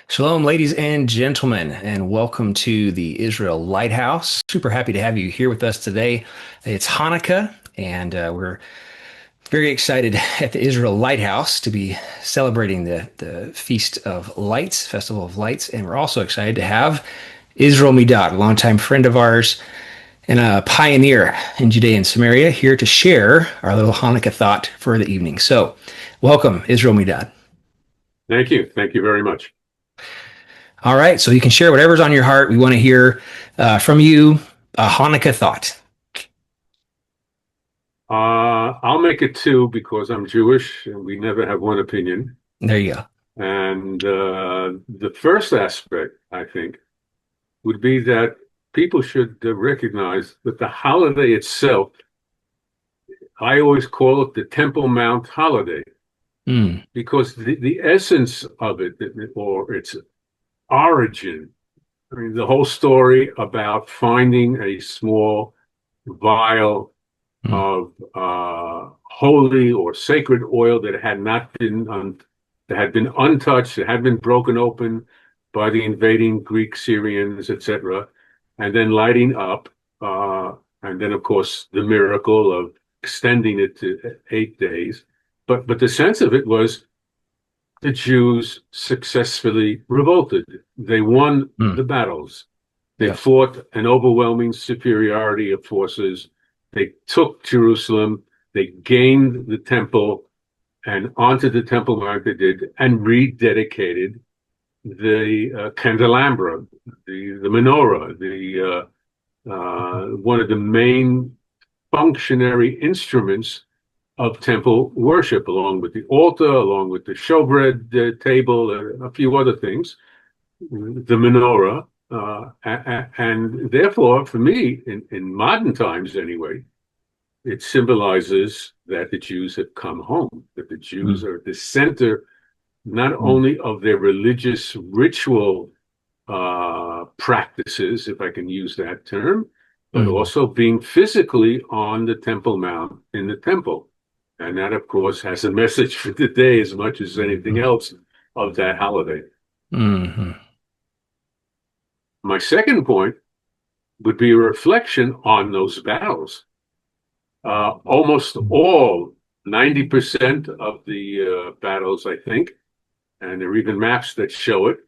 Shalom, ladies and gentlemen, and welcome to the Israel Lighthouse. Super happy to have you here with us today. It's Hanukkah, and we're very excited at the Israel Lighthouse to be celebrating the Feast of Lights, Festival of Lights, and we're also excited to have Yisrael Medad, a longtime friend of ours and a pioneer in Judea and Samaria, here to share our little Hanukkah thought for the evening. So, welcome, Israel Medad. Thank you. Thank you very much. All right, so you can share whatever's on your heart. We want to hear from you a Hanukkah thought. I'll make it two because I'm Jewish and we never have one opinion. There you go. And the first aspect, I think, would be that people should recognize that the holiday itself, I always call it the Temple Mount holiday, Mm, because the essence of it, or its origin, I mean, the whole story about finding a small vial mm, of holy or sacred oil that had not been that had been untouched, that had been broken open by the invading Greek, Syrians, etc., and then lighting up, and then of course the miracle of extending it to 8 days. But the sense of it was the Jews successfully revolted. They won mm. the battles. They Yeah. fought an overwhelming superiority of forces. They took Jerusalem. They gained the temple, and onto the Temple Mount they did, and rededicated the candelabra, the menorah, the one of the main functionary instruments of temple worship, along with the altar, along with the showbread table, a few other things, the menorah. And therefore, for me, in modern times anyway, it symbolizes that the Jews have come home, that the Jews Mm, are at the center not mm, only of their religious ritual practices, if I can use that term, but mm, also being physically on the Temple Mount in the temple. And that, of course, has a message for today as much as anything mm, else of that holiday. mm, My second point would be a reflection on those battles. Almost all, 90% of the battles, I think, and there are even maps that show it,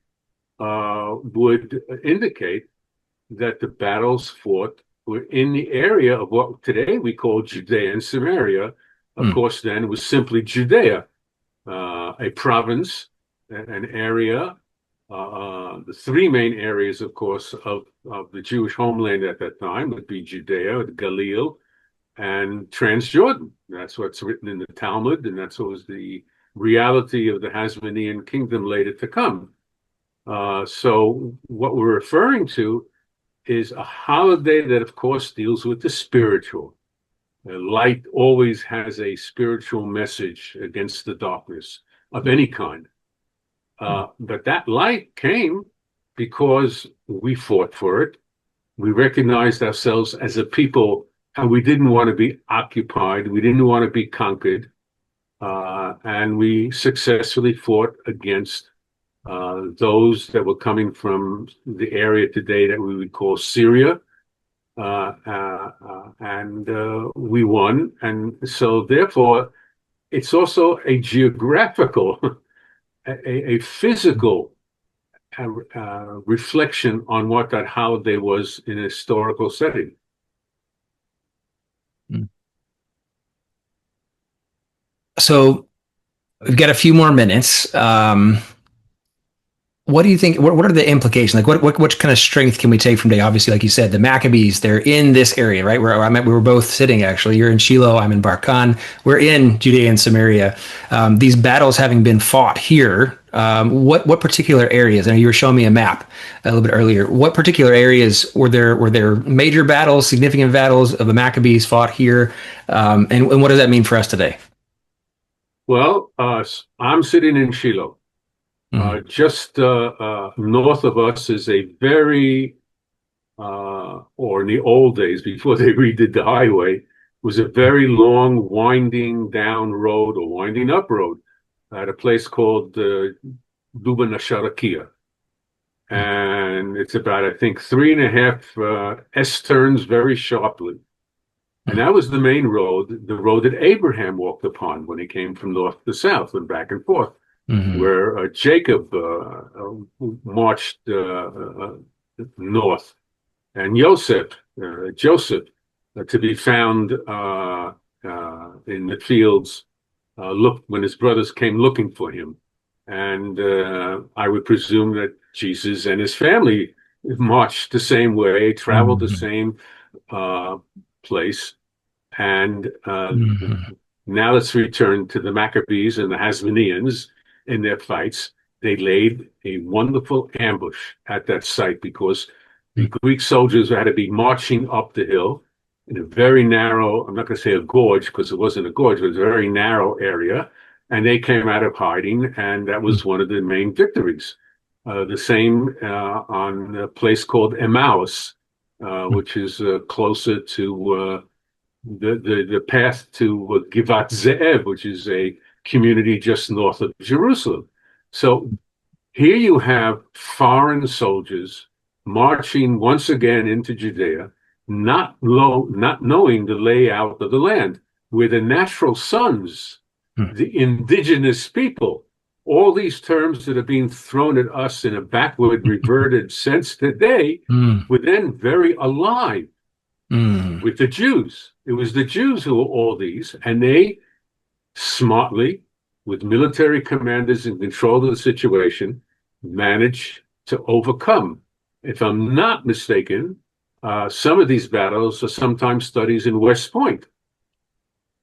would indicate that the battles fought were in the area of what today we call Judea and Samaria. Of mm, course, then it was simply Judea, a province, an area. The three main areas, of course, of the Jewish homeland at that time would be Judea, the Galil, and Transjordan. That's what's written in the Talmud, and that's what was the reality of the Hasmonean kingdom later to come. So what we're referring to is a holiday that, of course, deals with the spiritual. Light always has a spiritual message against the darkness of any kind. But that light came because we fought for it. We recognized ourselves as a people, and we didn't want to be occupied. We didn't want to be conquered. And we successfully fought against those that were coming from the area today that we would call Syria. And we won. And so, therefore, it's also a geographical, a physical reflection on what that holiday was in a historical setting. mm. So we've got a few more minutes. What do you think? What are the implications? Like, what kind of strength can we take from today? Obviously, like you said, the Maccabees, they're in this area, right? Where I'm at, we were both sitting, actually. You're in Shiloh, I'm in Barkan. We're in Judea and Samaria. These battles having been fought here, what particular areas? I know you were showing me a map a little bit earlier. What particular areas were there major battles, significant battles of the Maccabees fought here? And what does that mean for us today? Well, I'm sitting in Shiloh. Mm, Just north of us is a very, or in the old days, before they redid the highway, was a very long winding down road or winding up road at a place called Duba Nasharakia. mm, and it's about, I think, three and a half S turns very sharply. And mm, that was the road that Abraham walked upon when he came from north to south and back and forth, mhm, where Jacob marched north, and Joseph, to be found in the fields, look when his brothers came looking for him. And I would presume that Jesus and his family marched the same way, traveled the mhm, same uh, place. And mhm, now let's return to the Maccabees and the Hasmoneans in their fights. They laid a wonderful ambush at that site because the mm, Greek soldiers had to be marching up the hill in a very narrow, I'm not going to say a gorge because it wasn't a gorge, but it was a very narrow area. And they came out of hiding, and that mm, was one of the main victories. The same on a place called Emmaus, mm, which is closer to the path to Givat Ze'ev, which is a community just north of Jerusalem. So here you have foreign soldiers marching once again into Judea, not knowing the layout of the land, where the natural sons, mm, the indigenous people, all these terms that are being thrown at us in a backward, reverted sense today, mm, were then very alive mm, with the Jews. It was the Jews who were all these, and they smartly, with military commanders in control of the situation, managed to overcome. If I'm not mistaken, some of these battles are sometimes studies in West Point.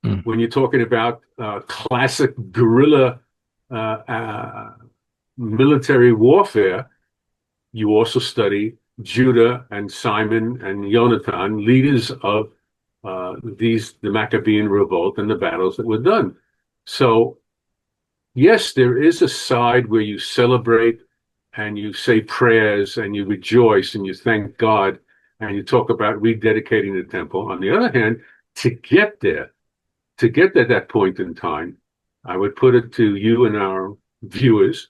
mm, When you're talking about classic guerrilla uh, uh, military warfare, you also study Judah and Simon and Jonathan, leaders of the Maccabean revolt and the battles that were done. So, yes, there is a side where you celebrate and you say prayers and you rejoice and you thank God and you talk about rededicating the temple. On the other hand, to get there, to get to that point in time, I would put it to you and our viewers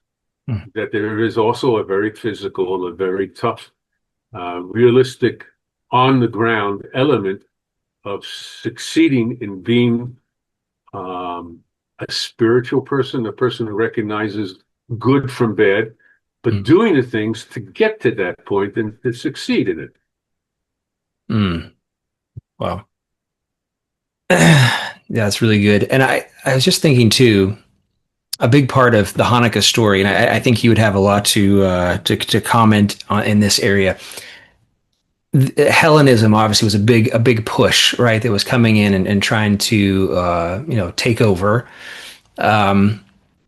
mm, that there is also a very physical, a very tough, realistic, on the ground element of succeeding in being a spiritual person, a person who recognizes good from bad, but mm, doing the things to get to that point and to succeed in it. mm. Wow. Yeah, that's really good. And I was just thinking too, a big part of the Hanukkah story, and I think you would have a lot to comment on in this area. Hellenism obviously was a big push, right? That was coming in and trying to take over.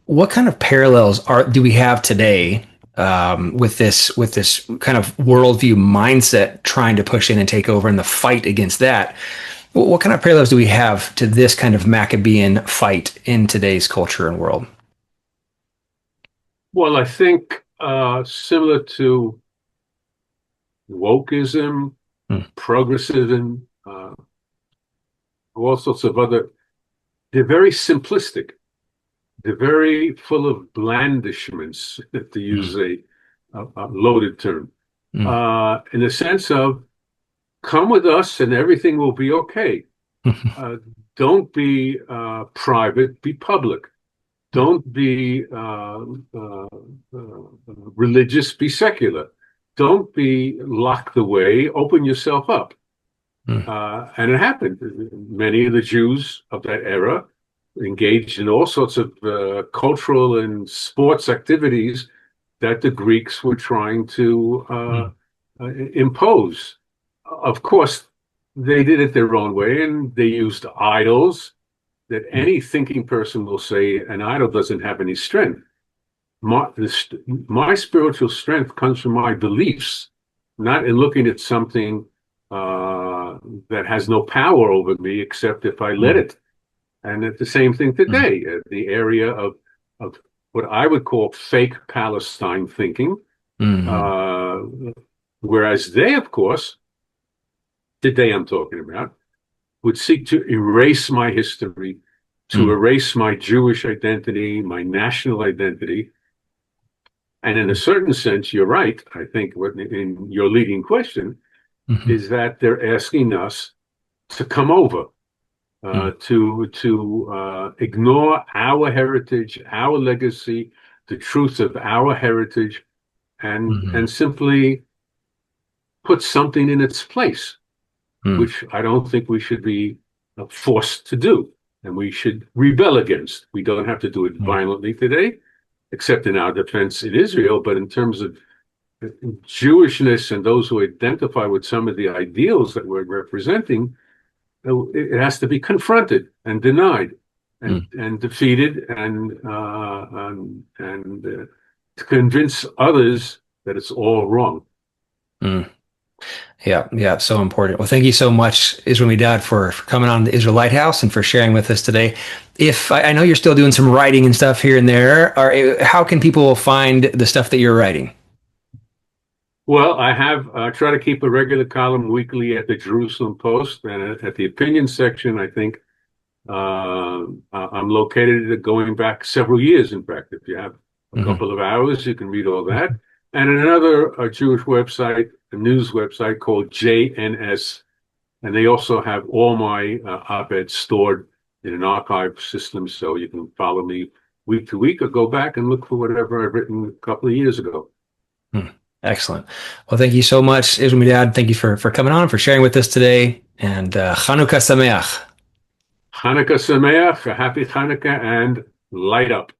What kind of parallels do we have today with this kind of worldview mindset trying to push in and take over and the fight against that? What kind of parallels do we have to this kind of Maccabean fight in today's culture and world? Well, I think similar to wokeism, Mm, progressivism, all sorts of other, they're very simplistic. They're very full of blandishments, to use mm, a loaded term, mm, in the sense of come with us and everything will be okay. Uh, don't be private, be public. Don't be religious, be secular. Don't be locked away, open yourself up. mm, And it happened. Many of the Jews of that era engaged in all sorts of cultural and sports activities that the Greeks were trying to mm, impose. Of course, they did it their own way, and they used idols that mm, any thinking person will say an idol doesn't have any strength. My spiritual strength comes from my beliefs, not in looking at something that has no power over me except if I let mm, it. And it's the same thing mm, today, the area of what I would call fake Palestine thinking. mm, Uh, Whereas they, of course, today I'm talking about, would seek to erase my history, to mm, erase my Jewish identity, my national identity, And in a certain sense, you're right. I think in your leading question Hmm. is that they're asking us to come over, to ignore our heritage, our legacy, the truth of our heritage, Hmm. and simply put something in its place, Hmm. which I don't think we should be forced to do, and we should rebel against. We don't have to do it violently today, except in our defense in Israel, but in terms of Jewishness and those who identify with some of the ideals that we're representing, it has to be confronted and denied Hmm. and defeated to convince others that it's all wrong. Hmm. Yeah, yeah, so important. Well, thank you so much, Israel Medad, for coming on the Israel Lighthouse and for sharing with us today. If I know you're still doing some writing and stuff here and there, how can people find the stuff that you're writing? Well, I have try to keep a regular column weekly at the Jerusalem Post and at the opinion section. I think I'm located going back several years. In fact, if you have a Hmm. couple of hours, you can read all that. And another Jewish website, a news website called JNS, and they also have all my op-eds stored in an archive system, so you can follow me week to week or go back and look for whatever I've written a couple of years ago. Hmm. Excellent. Well, thank you so much, Israel Medad. Thank you for coming on, for sharing with us today, and Chanukah Sameach. Hanukkah Sameach, a happy Hanukkah, and light up.